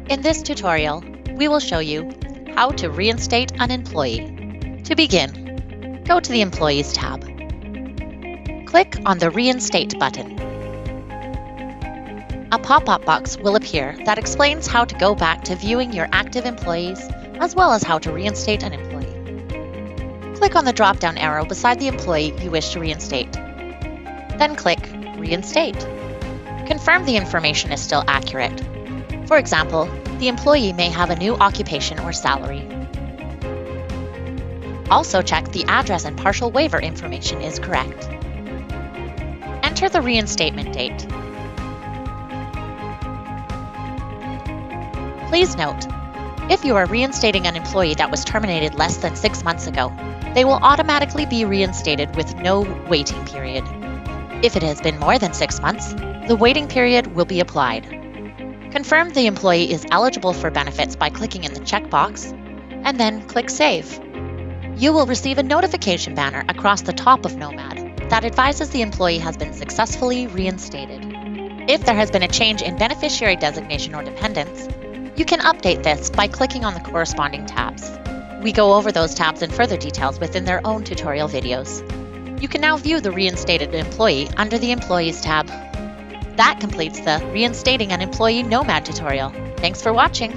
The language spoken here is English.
In this tutorial, we will show you how to reinstate an employee. To begin, go to the Employees tab. Click on the Reinstate button. A pop-up box will appear that explains how to go back to viewing your active employees, as well as how to reinstate an employee. Click on the drop-down arrow beside the employee you wish to reinstate. Then click Reinstate. Confirm the information is still accurate. For example, the employee may have a new occupation or salary. Also check the address and partial waiver information is correct. Enter the reinstatement date. Please note, if you are reinstating an employee that was terminated less than 6 months ago, they will automatically be reinstated with no waiting period. If it has been more than 6 months, the waiting period will be applied. Confirm the employee is eligible for benefits by clicking in the checkbox, and then click Save. You will receive a notification banner across the top of Nomad that advises the employee has been successfully reinstated. If there has been a change in beneficiary designation or dependents, you can update this by clicking on the corresponding tabs. We go over those tabs in further details within their own tutorial videos. You can now view the reinstated employee under the Employees tab. That completes the Reinstating an Employee Nomad tutorial. Thanks for watching.